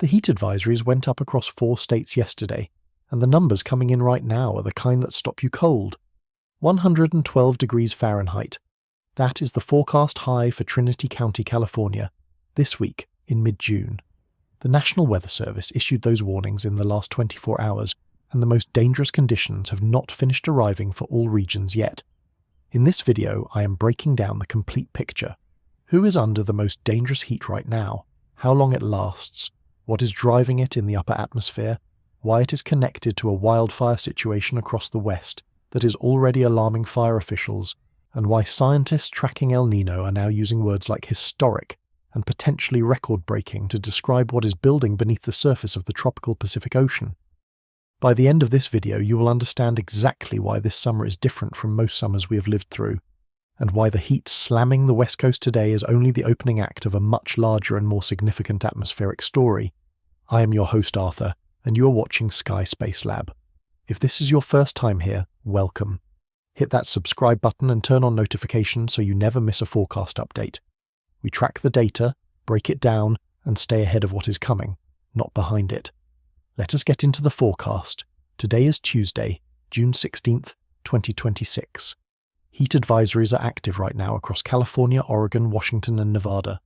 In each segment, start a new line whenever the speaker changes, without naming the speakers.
The heat advisories went up across 4 states yesterday, and the numbers coming in right now are the kind that stop you cold. 112 degrees Fahrenheit. That is the forecast high for Trinity County, California, this week in mid-June. The National Weather Service issued those warnings in the last 24 hours, and the most dangerous conditions have not finished arriving for all regions yet. In this video, I am breaking down the complete picture. Who is under the most dangerous heat right now? How long it lasts? What is driving it in the upper atmosphere? Why it is connected to a wildfire situation across the West that is already alarming fire officials, and why scientists tracking El Nino are now using words like historic and potentially record-breaking to describe what is building beneath the surface of the tropical Pacific Ocean. By the end of this video, you will understand exactly why this summer is different from most summers we have lived through, and why the heat slamming the West Coast today is only the opening act of a much larger and more significant atmospheric story. I am your host Arthur, and you are watching Sky Space Lab. If this is your first time here, welcome. Hit that subscribe button and turn on notifications so you never miss a forecast update. We track the data, break it down, and stay ahead of what is coming, not behind it. Let us get into the forecast. Today is Tuesday, June 16th, 2026. Heat advisories are active right now across California, Oregon, Washington, and Nevada.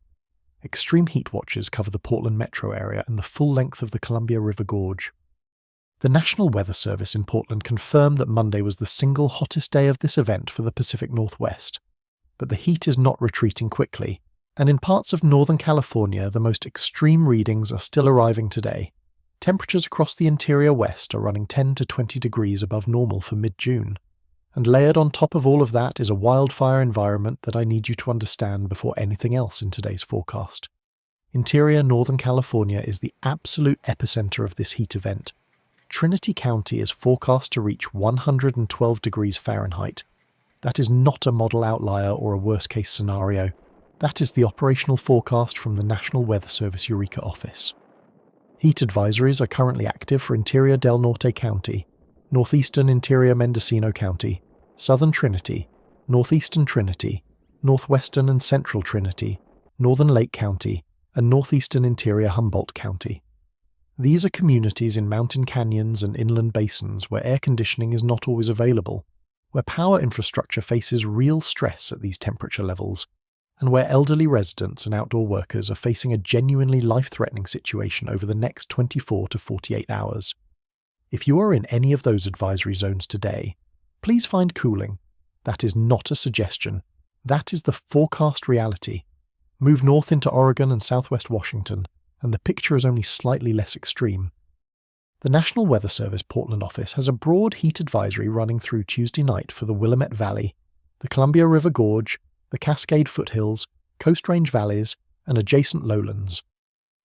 Extreme heat watches cover the Portland metro area and the full length of the Columbia River Gorge. The National Weather Service in Portland confirmed that Monday was the single hottest day of this event for the Pacific Northwest. But the heat is not retreating quickly, and in parts of Northern California the most extreme readings are still arriving today. Temperatures across the interior west are running 10 to 20 degrees above normal for mid-June. And layered on top of all of that is a wildfire environment that I need you to understand before anything else in today's forecast. Interior Northern California is the absolute epicenter of this heat event. Trinity County is forecast to reach 112 degrees Fahrenheit. That is not a model outlier or a worst-case scenario. That is the operational forecast from the National Weather Service Eureka office. Heat advisories are currently active for interior Del Norte County, northeastern interior Mendocino County, southern Trinity, northeastern Trinity, northwestern and central Trinity, northern Lake County, and northeastern interior Humboldt County. These are communities in mountain canyons and inland basins where air conditioning is not always available, where power infrastructure faces real stress at these temperature levels, and where elderly residents and outdoor workers are facing a genuinely life-threatening situation over the next 24 to 48 hours. If you are in any of those advisory zones today, please find cooling. That is not a suggestion. That is the forecast reality. Move north into Oregon and southwest Washington, and the picture is only slightly less extreme. The National Weather Service Portland office has a broad heat advisory running through Tuesday night for the Willamette Valley, the Columbia River Gorge, the Cascade foothills, Coast Range valleys, and adjacent lowlands.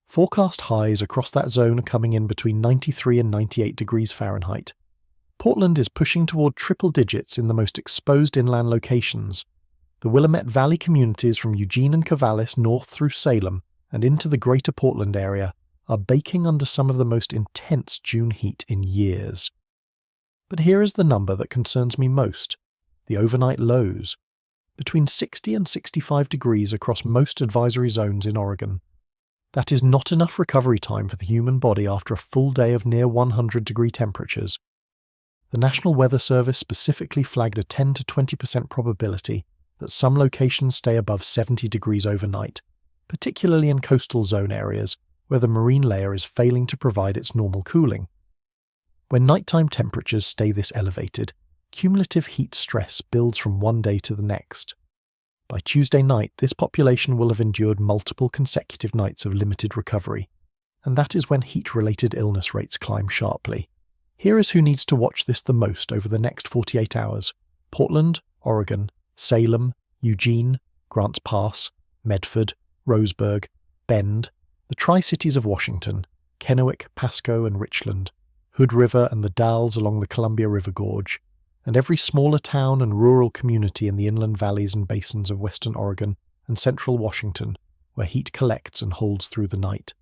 Forecast highs across that zone are coming in between 93 and 98 degrees Fahrenheit. Portland is pushing toward triple digits in the most exposed inland locations. The Willamette Valley communities from Eugene and Corvallis north through Salem and into the greater Portland area are baking under some of the most intense June heat in years. But here is the number that concerns me most: the overnight lows. Between 60 and 65 degrees across most advisory zones in Oregon. That is not enough recovery time for the human body after a full day of near 100-degree temperatures. The National Weather Service specifically flagged a 10 to 20% probability that some locations stay above 70 degrees overnight, particularly in coastal zone areas where the marine layer is failing to provide its normal cooling. When nighttime temperatures stay this elevated, cumulative heat stress builds from one day to the next. By Tuesday night, this population will have endured multiple consecutive nights of limited recovery, and that is when heat-related illness rates climb sharply. Here is who needs to watch this the most over the next 48 hours: Portland, Oregon, Salem, Eugene, Grants Pass, Medford, Roseburg, Bend, the Tri-Cities of Washington, Kennewick, Pasco, and Richland, Hood River and the Dalles along the Columbia River Gorge, and every smaller town and rural community in the inland valleys and basins of western Oregon and central Washington, where heat collects and holds through the night.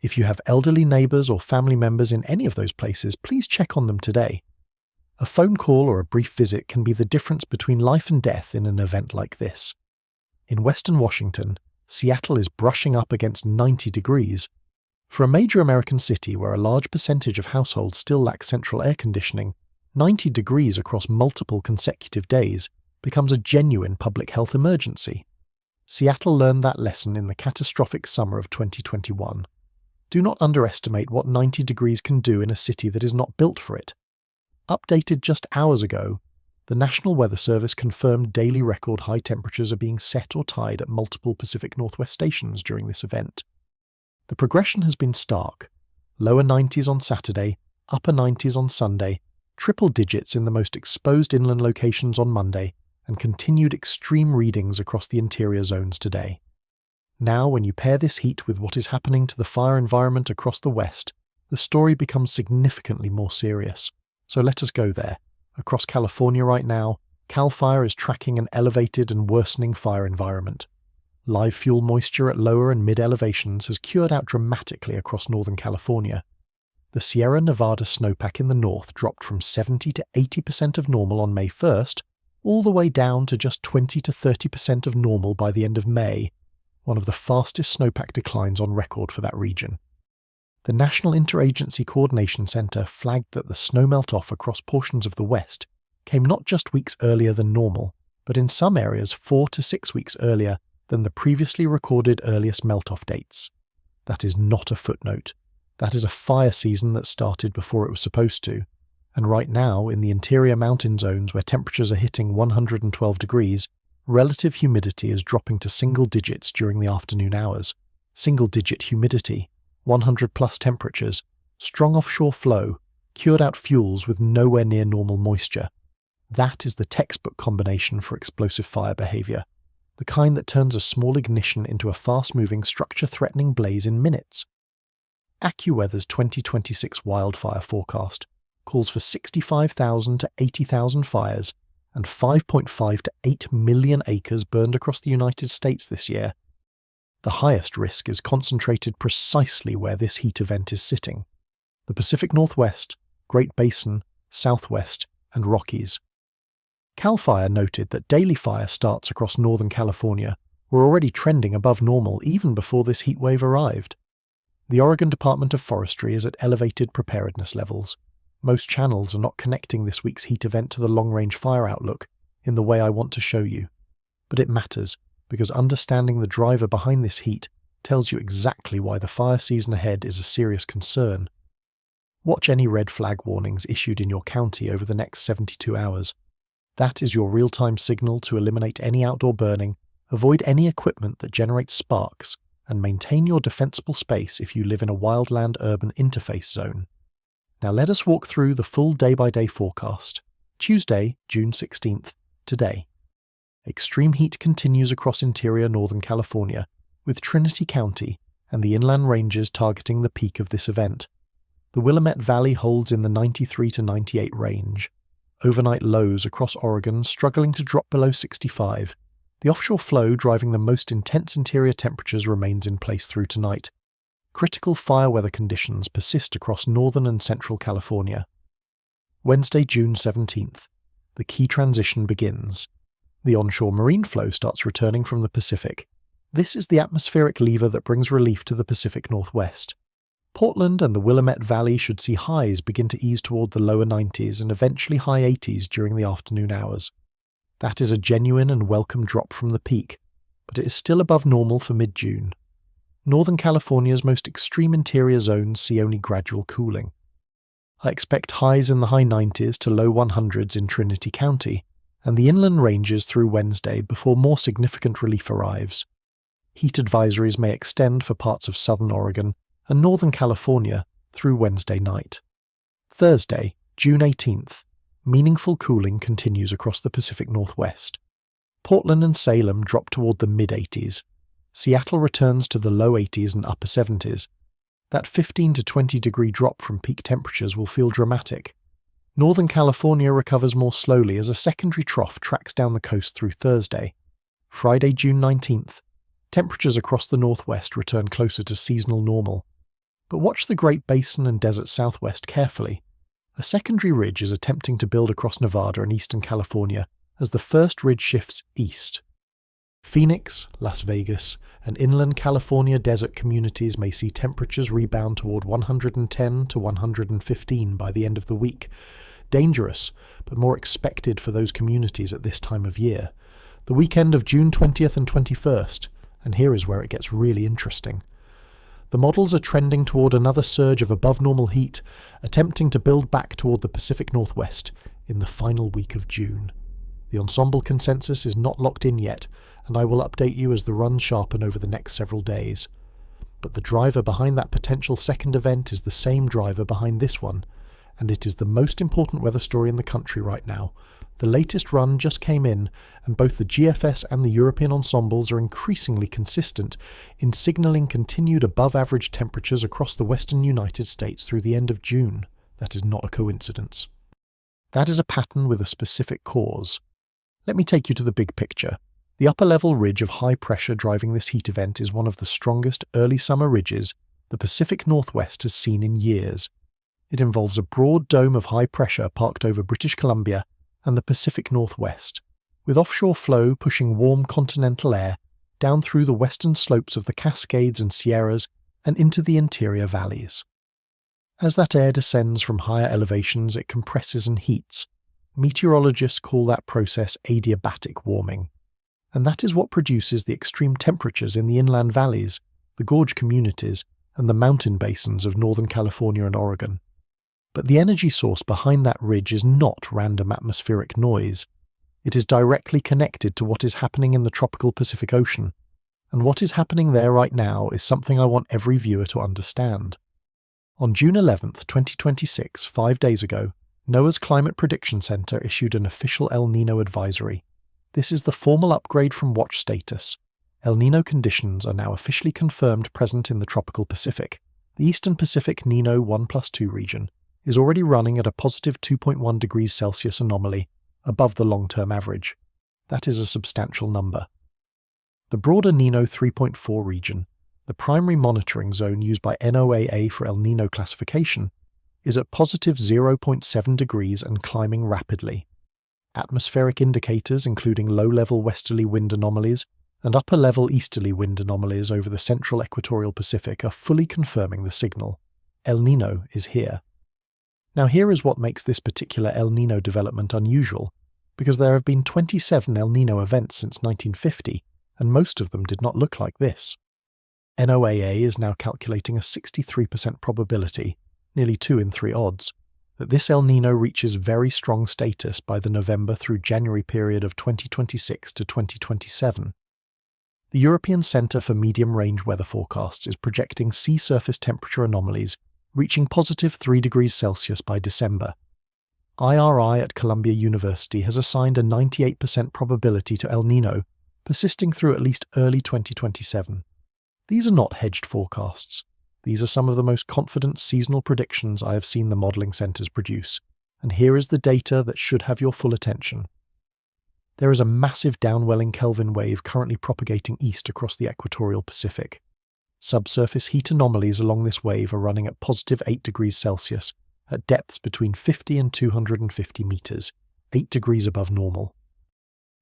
If you have elderly neighbors or family members in any of those places, please check on them today. A phone call or a brief visit can be the difference between life and death in an event like this. In western Washington, Seattle is brushing up against 90 degrees. For a major American city where a large percentage of households still lack central air conditioning, 90 degrees across multiple consecutive days becomes a genuine public health emergency. Seattle learned that lesson in the catastrophic summer of 2021. Do not underestimate what 90 degrees can do in a city that is not built for it. Updated just hours ago, the National Weather Service confirmed daily record high temperatures are being set or tied at multiple Pacific Northwest stations during this event. The progression has been stark. Lower 90s on Saturday, upper 90s on Sunday, triple digits in the most exposed inland locations on Monday, and continued extreme readings across the interior zones today. Now, when you pair this heat with what is happening to the fire environment across the west, the story becomes significantly more serious. So let us go there. Across California right now, CAL FIRE is tracking an elevated and worsening fire environment. Live fuel moisture at lower and mid-elevations has cured out dramatically across Northern California. The Sierra Nevada snowpack in the north dropped from 70 to 80% of normal on May 1st, all the way down to just 20 to 30% of normal by the end of May, one of the fastest snowpack declines on record for that region. The National Interagency Coordination Center flagged that the snow melt-off across portions of the west came not just weeks earlier than normal, but in some areas 4 to 6 weeks earlier than the previously recorded earliest melt-off dates. That is not a footnote. That is a fire season that started before it was supposed to, and right now, in the interior mountain zones where temperatures are hitting 112 degrees, relative humidity is dropping to single digits during the afternoon hours. Single-digit humidity, 100-plus temperatures, strong offshore flow, cured-out fuels with nowhere near normal moisture. That is the textbook combination for explosive fire behavior, the kind that turns a small ignition into a fast-moving, structure-threatening blaze in minutes. AccuWeather's 2026 wildfire forecast calls for 65,000 to 80,000 fires and 5.5 to 8 million acres burned across the United States this year. The highest risk is concentrated precisely where this heat event is sitting: the Pacific Northwest, Great Basin, Southwest, and Rockies. CAL FIRE noted that daily fire starts across Northern California were already trending above normal even before this heat wave arrived. The Oregon Department of Forestry is at elevated preparedness levels. Most channels are not connecting this week's heat event to the long-range fire outlook in the way I want to show you. But it matters, because understanding the driver behind this heat tells you exactly why the fire season ahead is a serious concern. Watch any red flag warnings issued in your county over the next 72 hours. That is your real-time signal to eliminate any outdoor burning, avoid any equipment that generates sparks, and maintain your defensible space if you live in a wildland-urban interface zone. Now let us walk through the full day-by-day forecast. Tuesday, June 16th, today. Extreme heat continues across interior Northern California, with Trinity County and the inland ranges targeting the peak of this event. The Willamette Valley holds in the 93 to 98 range. Overnight lows across Oregon struggling to drop below 65. The offshore flow driving the most intense interior temperatures remains in place through tonight. Critical fire weather conditions persist across northern and central California. Wednesday, June 17th. The key transition begins. The onshore marine flow starts returning from the Pacific. This is the atmospheric lever that brings relief to the Pacific Northwest. Portland and the Willamette Valley should see highs begin to ease toward the lower 90s and eventually high 80s during the afternoon hours. That is a genuine and welcome drop from the peak, but it is still above normal for mid-June. Northern California's most extreme interior zones see only gradual cooling. I expect highs in the high 90s to low 100s in Trinity County, and the inland ranges through Wednesday before more significant relief arrives. Heat advisories may extend for parts of southern Oregon and northern California through Wednesday night. Thursday, June 18th, meaningful cooling continues across the Pacific Northwest. Portland and Salem drop toward the mid-80s. Seattle returns to the low 80s and upper 70s. That 15 to 20 degree drop from peak temperatures will feel dramatic. Northern California recovers more slowly as a secondary trough tracks down the coast through Thursday. Friday, June 19th. Temperatures across the northwest return closer to seasonal normal. But watch the Great Basin and desert southwest carefully. A secondary ridge is attempting to build across Nevada and eastern California as the first ridge shifts east. Phoenix, Las Vegas, and inland California desert communities may see temperatures rebound toward 110 to 115 by the end of the week. Dangerous, but more expected for those communities at this time of year. The weekend of June 20th and 21st, and here is where it gets really interesting. The models are trending toward another surge of above-normal heat, attempting to build back toward the Pacific Northwest in the final week of June. The ensemble consensus is not locked in yet, and I will update you as the runs sharpen over the next several days. But the driver behind that potential second event is the same driver behind this one, and it is the most important weather story in the country right now. The latest run just came in, and both the GFS and the European ensembles are increasingly consistent in signalling continued above-average temperatures across the western United States through the end of June. That is not a coincidence. That is a pattern with a specific cause. Let me take you to the big picture. The upper-level ridge of high pressure driving this heat event is one of the strongest early summer ridges the Pacific Northwest has seen in years. It involves a broad dome of high pressure parked over British Columbia and the Pacific Northwest, with offshore flow pushing warm continental air down through the western slopes of the Cascades and Sierras and into the interior valleys. As that air descends from higher elevations, it compresses and heats. Meteorologists call that process adiabatic warming, and that is what produces the extreme temperatures in the inland valleys, the gorge communities, and the mountain basins of Northern California and Oregon. But the energy source behind that ridge is not random atmospheric noise. It is directly connected to what is happening in the tropical Pacific Ocean, and what is happening there right now is something I want every viewer to understand. On June 11th, 2026, 5 days ago, NOAA's Climate Prediction Center issued an official El Nino Advisory. This is the formal upgrade from watch status. El Nino conditions are now officially confirmed present in the tropical Pacific. The Eastern Pacific Nino 1+2 region is already running at a positive 2.1 degrees Celsius anomaly, above the long-term average. That is a substantial number. The broader Nino 3.4 region, the primary monitoring zone used by NOAA for El Nino classification, is at positive 0.7 degrees and climbing rapidly. Atmospheric indicators including low-level westerly wind anomalies and upper-level easterly wind anomalies over the central equatorial Pacific are fully confirming the signal. El Nino is here. Now here is what makes this particular El Nino development unusual, because there have been 27 El Nino events since 1950, and most of them did not look like this. NOAA is now calculating a 63% probability, nearly 2 in 3 odds, that this El Nino reaches very strong status by the November through January period of 2026 to 2027. The European Centre for Medium-Range Weather Forecasts is projecting sea surface temperature anomalies reaching positive 3 degrees Celsius by December. IRI at Columbia University has assigned a 98% probability to El Nino, persisting through at least early 2027. These are not hedged forecasts. These are some of the most confident seasonal predictions I have seen the modelling centres produce, and here is the data that should have your full attention. There is a massive downwelling Kelvin wave currently propagating east across the equatorial Pacific. Subsurface heat anomalies along this wave are running at positive 8 degrees Celsius, at depths between 50 and 250 metres, 8 degrees above normal.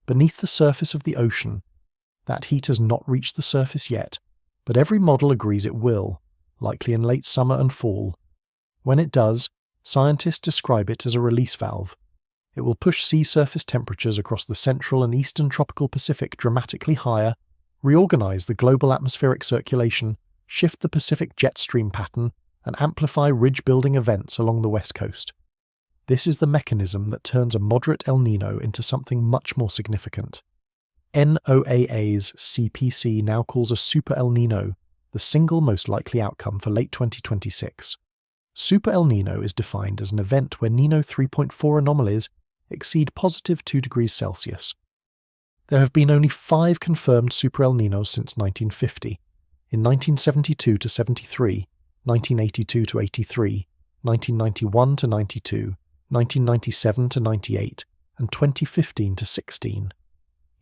Beneath the surface of the ocean, that heat has not reached the surface yet, but every model agrees it will, likely in late summer and fall. When it does, scientists describe it as a release valve. It will push sea surface temperatures across the central and eastern tropical Pacific dramatically higher, reorganize the global atmospheric circulation, shift the Pacific jet stream pattern, and amplify ridge-building events along the west coast. This is the mechanism that turns a moderate El Nino into something much more significant. NOAA's CPC now calls a Super El Nino the single most likely outcome for late 2026. Super El Nino is defined as an event where Nino 3.4 anomalies exceed positive 2 degrees Celsius. There have been only 5 confirmed Super El Ninos since 1950, in 1972 to 73, 1982 to 83, 1991 to 92, 1997 to 98, and 2015 to 16.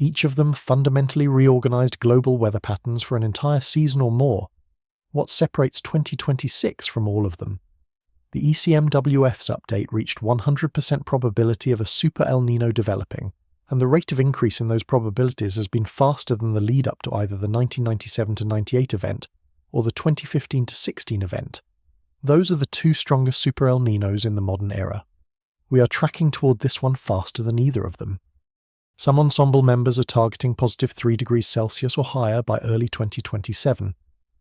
Each of them fundamentally reorganized global weather patterns for an entire season or more. What separates 2026 from all of them? The ECMWF's update reached 100% probability of a Super El Nino developing, and the rate of increase in those probabilities has been faster than the lead up to either the 1997-98 event or the 2015-16 event. Those are the two strongest super El Ninos in the modern era. We are tracking toward this one faster than either of them. Some ensemble members are targeting positive 3 degrees Celsius or higher by early 2027,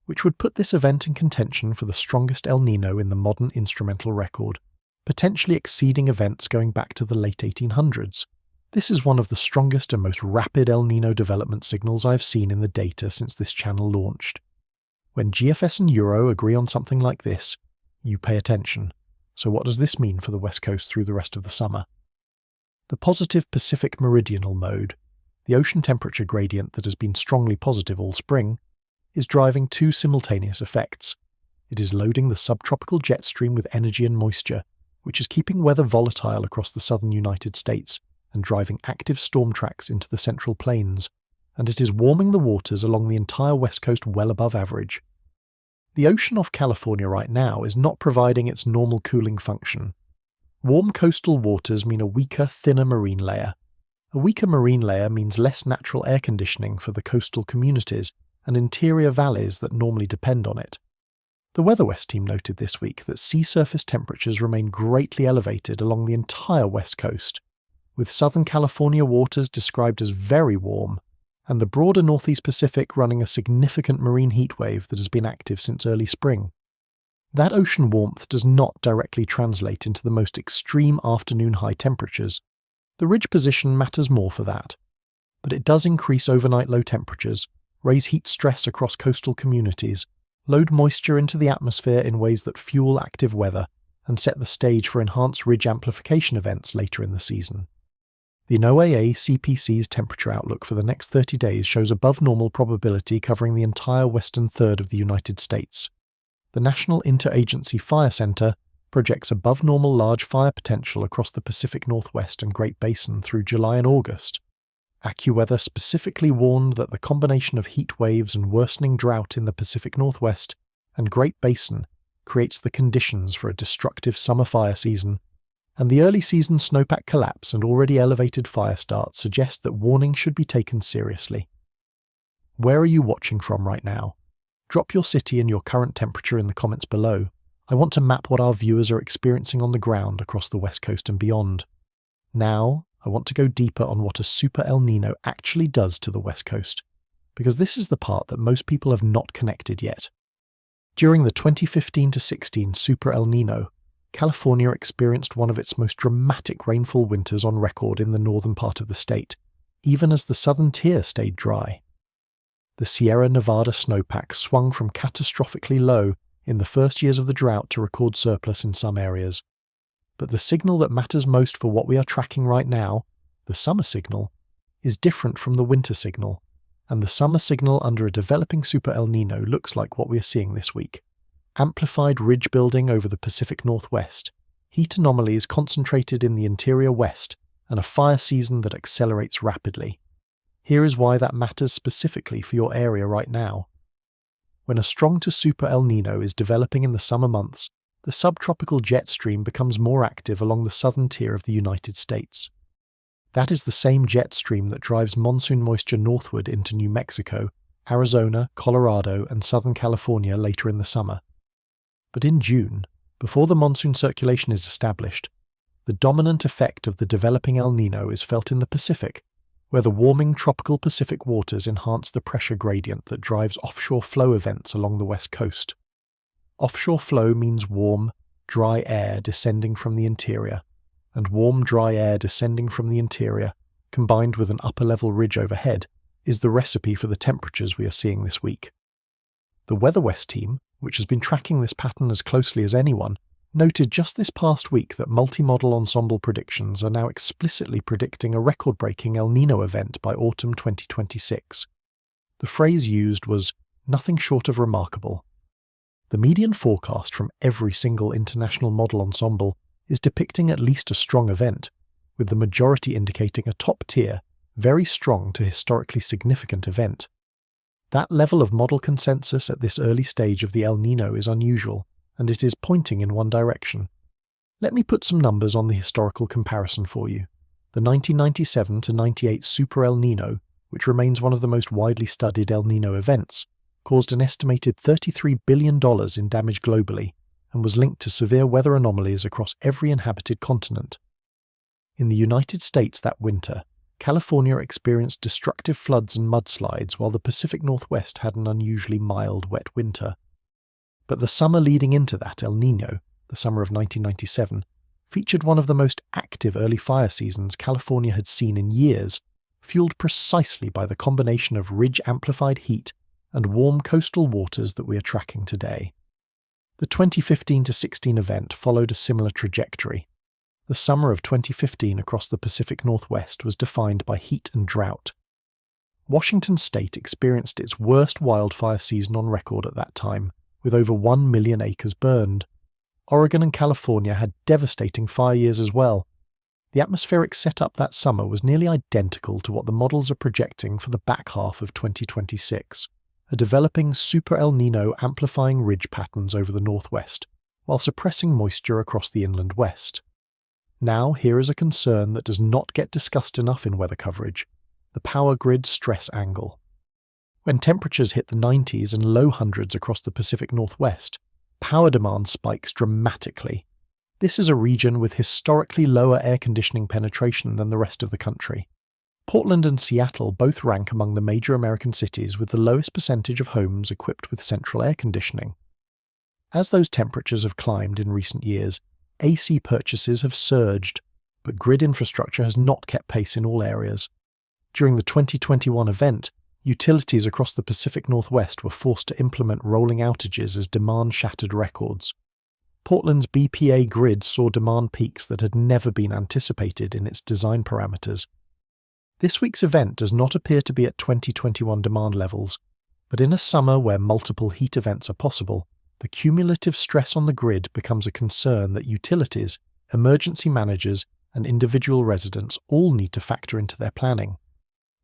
which would put this event in contention for the strongest El Nino in the modern instrumental record, potentially exceeding events going back to the late 1800s. This is one of the strongest and most rapid El Nino development signals I have seen in the data since this channel launched. When GFS and Euro agree on something like this, you pay attention. So what does this mean for the West Coast through the rest of the summer? The positive Pacific meridional mode, the ocean temperature gradient that has been strongly positive all spring, is driving two simultaneous effects. It is loading the subtropical jet stream with energy and moisture, which is keeping weather volatile across the southern United States and driving active storm tracks into the central plains, and it is warming the waters along the entire West Coast well above average. The ocean off California right now is not providing its normal cooling function. Warm coastal waters mean a weaker, thinner marine layer. A weaker marine layer means less natural air conditioning for the coastal communities and interior valleys that normally depend on it. The Weather West team noted this week that sea surface temperatures remain greatly elevated along the entire West Coast, with Southern California waters described as very warm, and the broader Northeast Pacific running a significant marine heat wave that has been active since early spring. That ocean warmth does not directly translate into the most extreme afternoon high temperatures. The ridge position matters more for that, but it does increase overnight low temperatures, raise heat stress across coastal communities, load moisture into the atmosphere in ways that fuel active weather, and set the stage for enhanced ridge amplification events later in the season. The NOAA CPC's temperature outlook for the next 30 days shows above normal probability covering the entire western third of the United States. The National Interagency Fire Center projects above normal large fire potential across the Pacific Northwest and Great Basin through July and August. AccuWeather specifically warned that the combination of heat waves and worsening drought in the Pacific Northwest and Great Basin creates the conditions for a destructive summer fire season, and the early season snowpack collapse and already elevated fire starts suggest that warnings should be taken seriously. Where are you watching from right now? Drop your city and your current temperature in the comments below. I want to map what our viewers are experiencing on the ground across the West Coast and beyond. Now, I want to go deeper on what a Super El Nino actually does to the West Coast, because this is the part that most people have not connected yet. During the 2015-16 Super El Nino, California experienced one of its most dramatic rainfall winters on record in the northern part of the state, even as the southern tier stayed dry. The Sierra Nevada snowpack swung from catastrophically low in the first years of the drought to record surplus in some areas. But the signal that matters most for what we are tracking right now, the summer signal, is different from the winter signal, and the summer signal under a developing Super El Nino looks like what we are seeing this week. Amplified ridge building over the Pacific Northwest, heat anomalies concentrated in the interior west, and a fire season that accelerates rapidly. Here is why that matters specifically for your area right now. When a strong to Super El Nino is developing in the summer months, the subtropical jet stream becomes more active along the southern tier of the United States. That is the same jet stream that drives monsoon moisture northward into New Mexico, Arizona, Colorado, and Southern California later in the summer. But in June, before the monsoon circulation is established, the dominant effect of the developing El Nino is felt in the Pacific, where the warming tropical Pacific waters enhance the pressure gradient that drives offshore flow events along the west coast. Offshore flow means warm, dry air descending from the interior, and warm, dry air descending from the interior, combined with an upper-level ridge overhead, is the recipe for the temperatures we are seeing this week. The Weather West team, which has been tracking this pattern as closely as anyone, noted just this past week that multi-model ensemble predictions are now explicitly predicting a record-breaking El Nino event by autumn 2026. The phrase used was, "nothing short of remarkable." The median forecast from every single international model ensemble is depicting at least a strong event, with the majority indicating a top-tier, very strong to historically significant event. That level of model consensus at this early stage of the El Nino is unusual, and it is pointing in one direction. Let me put some numbers on the historical comparison for you. The The 1997 to 98 Super El Nino, which remains one of the most widely studied El Nino events, caused an estimated $33 billion in damage globally and was linked to severe weather anomalies across every inhabited continent. In the United States that winter, California experienced destructive floods and mudslides while the Pacific Northwest had an unusually mild, wet winter. But the summer leading into that El Nino, the summer of 1997, featured one of the most active early fire seasons California had seen in years, fueled precisely by the combination of ridge-amplified heat and warm coastal waters that we are tracking today. The 2015-16 event followed a similar trajectory. The summer of 2015 across the Pacific Northwest was defined by heat and drought. Washington state experienced its worst wildfire season on record at that time, with over 1 million acres burned. Oregon and California had devastating fire years as well. The atmospheric setup that summer was nearly identical to what the models are projecting for the back half of 2026, a developing Super El Nino amplifying ridge patterns over the northwest, while suppressing moisture across the inland west. Now, here is a concern that does not get discussed enough in weather coverage: the power grid stress angle. When temperatures hit the 90s and low hundreds across the Pacific Northwest, power demand spikes dramatically. This is a region with historically lower air conditioning penetration than the rest of the country. Portland and Seattle both rank among the major American cities with the lowest percentage of homes equipped with central air conditioning. As those temperatures have climbed in recent years, AC purchases have surged, but grid infrastructure has not kept pace in all areas. During the 2021 event, utilities across the Pacific Northwest were forced to implement rolling outages as demand shattered records. Portland's BPA grid saw demand peaks that had never been anticipated in its design parameters. This week's event does not appear to be at 2021 demand levels, but in a summer where multiple heat events are possible, the cumulative stress on the grid becomes a concern that utilities, emergency managers, and individual residents all need to factor into their planning.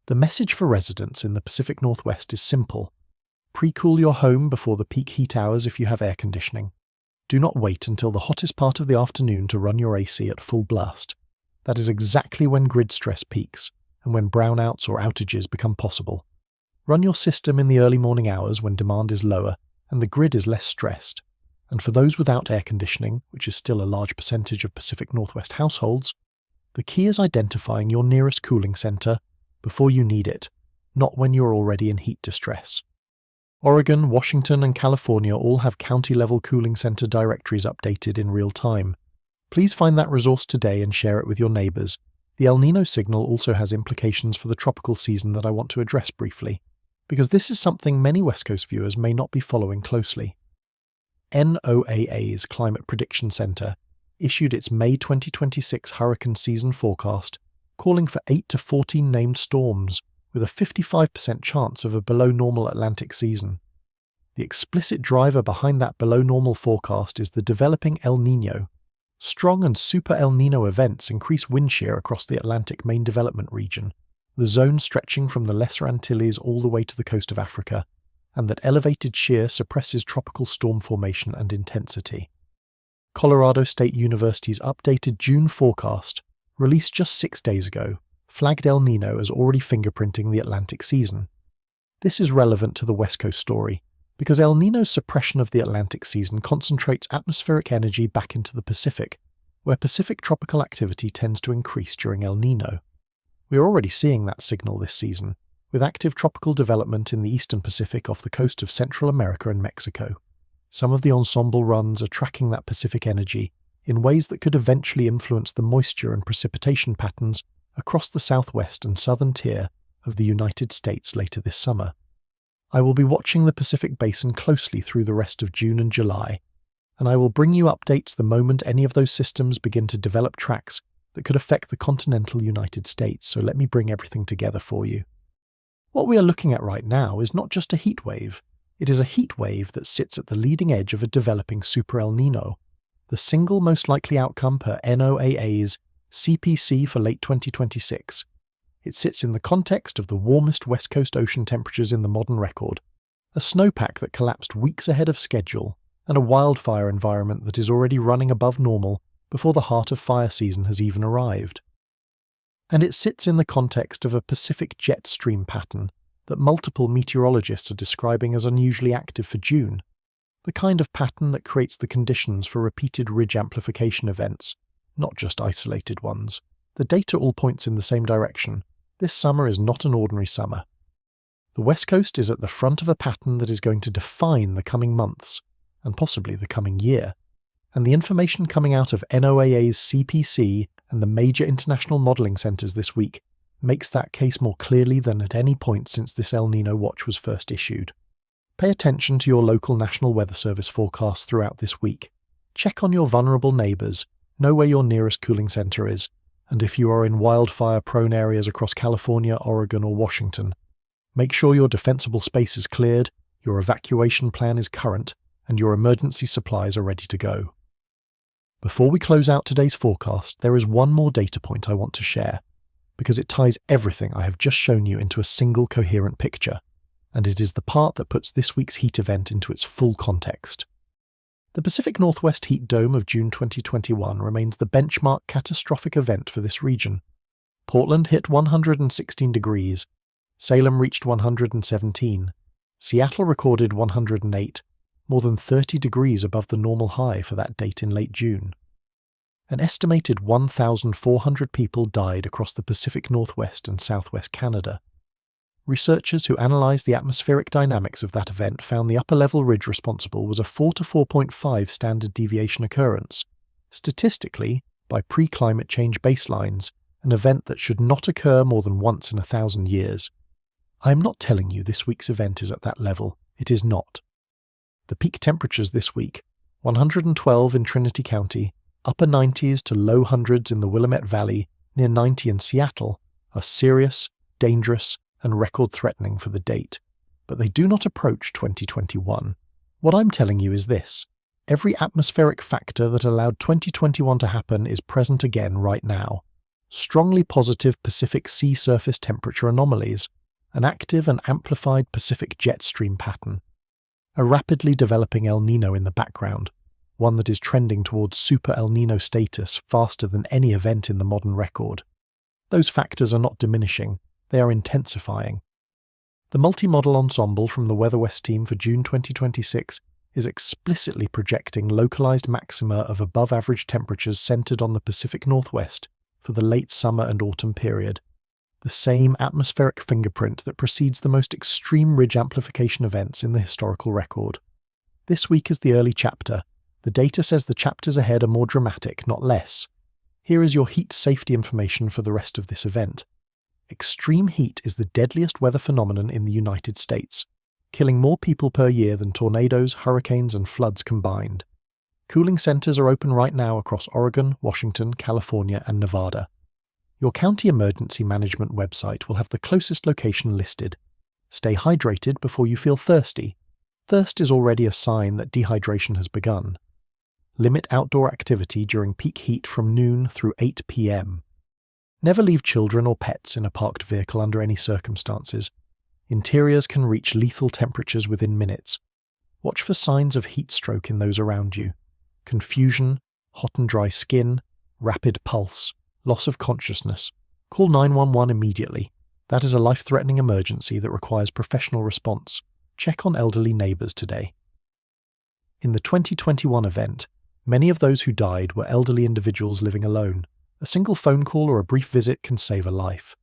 The message for residents in the Pacific Northwest is simple: pre-cool your home before the peak heat hours if you have air conditioning. Do not wait until the hottest part of the afternoon to run your AC at full blast. That is exactly when grid stress peaks, and when brownouts or outages become possible. Run your system in the early morning hours when demand is lower and the grid is less stressed. And for those without air conditioning, which is still a large percentage of Pacific Northwest households, the key is identifying your nearest cooling center before you need it, not when you're already in heat distress. Oregon, Washington, and California all have county-level cooling center directories updated in real time. Please find that resource today and share it with your neighbors. The El Nino signal also has implications for the tropical season that I want to address briefly, because this is something many West Coast viewers may not be following closely. NOAA's Climate Prediction Center issued its May 2026 hurricane season forecast, calling for 8 to 14 named storms, with a 55% chance of a below-normal Atlantic season. The explicit driver behind that below-normal forecast is the developing El Nino. Strong and Super El Nino events increase wind shear across the Atlantic main development region, the zone stretching from the Lesser Antilles all the way to the coast of Africa, and that elevated shear suppresses tropical storm formation and intensity. Colorado State University's updated June forecast, released just 6 days ago, flagged El Nino as already fingerprinting the Atlantic season. This is relevant to the West Coast story, because El Nino's suppression of the Atlantic season concentrates atmospheric energy back into the Pacific, where Pacific tropical activity tends to increase during El Nino. We are already seeing that signal this season, with active tropical development in the eastern Pacific off the coast of Central America and Mexico. Some of the ensemble runs are tracking that Pacific energy in ways that could eventually influence the moisture and precipitation patterns across the southwest and southern tier of the United States later this summer. I will be watching the Pacific Basin closely through the rest of June and July, and I will bring you updates the moment any of those systems begin to develop tracks that could affect the continental United States, so let me bring everything together for you. What we are looking at right now is not just a heat wave, it is a heat wave that sits at the leading edge of a developing Super El Nino, the single most likely outcome per NOAA's CPC for late 2026. It sits in the context of the warmest West Coast ocean temperatures in the modern record, a snowpack that collapsed weeks ahead of schedule, and a wildfire environment that is already running above normal before the heart of fire season has even arrived. And it sits in the context of a Pacific jet stream pattern that multiple meteorologists are describing as unusually active for June, the kind of pattern that creates the conditions for repeated ridge amplification events, not just isolated ones. The data all points in the same direction. This summer is not an ordinary summer. The West Coast is at the front of a pattern that is going to define the coming months, and possibly the coming year. And the information coming out of NOAA's CPC and the major international modelling centres this week makes that case more clearly than at any point since this El Nino watch was first issued. Pay attention to your local National Weather Service forecasts throughout this week. Check on your vulnerable neighbours, know where your nearest cooling centre is, and if you are in wildfire-prone areas across California, Oregon or Washington, make sure your defensible space is cleared, your evacuation plan is current, and your emergency supplies are ready to go. Before we close out today's forecast, there is one more data point I want to share, because it ties everything I have just shown you into a single coherent picture, and it is the part that puts this week's heat event into its full context. The Pacific Northwest Heat Dome of June 2021 remains the benchmark catastrophic event for this region. Portland hit 116 degrees, Salem reached 117, Seattle recorded 108, more than 30 degrees above the normal high for that date in late June. An estimated 1,400 people died across the Pacific Northwest and Southwest Canada. Researchers who analysed the atmospheric dynamics of that event found the upper-level ridge responsible was a 4 to 4.5 standard deviation occurrence. Statistically, by pre-climate change baselines, an event that should not occur more than once in 1,000 years. I am not telling you this week's event is at that level. It is not. The peak temperatures this week, 112 in Trinity County, upper 90s to low hundreds in the Willamette Valley, near 90 in Seattle, are serious, dangerous, and record-threatening for the date, but they do not approach 2021. What I'm telling you is this: every atmospheric factor that allowed 2021 to happen is present again right now. Strongly positive Pacific sea surface temperature anomalies, an active and amplified Pacific jet stream pattern, a rapidly developing El Nino in the background, one that is trending towards super El Nino status faster than any event in the modern record. Those factors are not diminishing, they are intensifying. The multi-model ensemble from the Weather West team for June 2026 is explicitly projecting localized maxima of above-average temperatures centered on the Pacific Northwest for the late summer and autumn period, the same atmospheric fingerprint that precedes the most extreme ridge amplification events in the historical record. This week is the early chapter. The data says the chapters ahead are more dramatic, not less. Here is your heat safety information for the rest of this event. Extreme heat is the deadliest weather phenomenon in the United States, killing more people per year than tornadoes, hurricanes, and floods combined. Cooling centers are open right now across Oregon, Washington, California, and Nevada. Your county emergency management website will have the closest location listed. Stay hydrated before you feel thirsty. Thirst is already a sign that dehydration has begun. Limit outdoor activity during peak heat from noon through 8 p.m. Never leave children or pets in a parked vehicle under any circumstances. Interiors can reach lethal temperatures within minutes. Watch for signs of heat stroke in those around you. Confusion, hot and dry skin, rapid pulse, loss of consciousness. Call 911 immediately. That is a life-threatening emergency that requires professional response. Check on elderly neighbours today. In the 2021 event, many of those who died were elderly individuals living alone. A single phone call or a brief visit can save a life.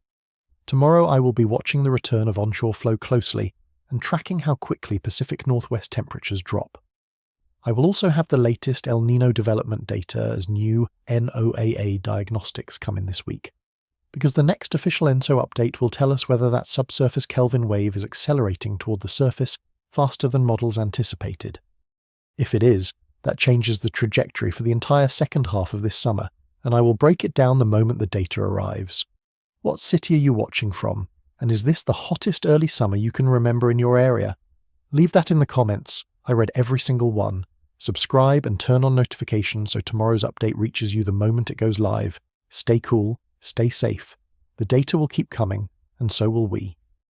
Tomorrow I will be watching the return of onshore flow closely and tracking how quickly Pacific Northwest temperatures drop. I will also have the latest El Nino development data as new NOAA diagnostics come in this week, because the next official ENSO update will tell us whether that subsurface Kelvin wave is accelerating toward the surface faster than models anticipated. If it is, that changes the trajectory for the entire second half of this summer, and I will break it down the moment the data arrives. What city are you watching from, and is this the hottest early summer you can remember in your area? Leave that in the comments. I read every single one. Subscribe and turn on notifications so tomorrow's update reaches you the moment it goes live. Stay cool, stay safe. The data will keep coming, and so will we.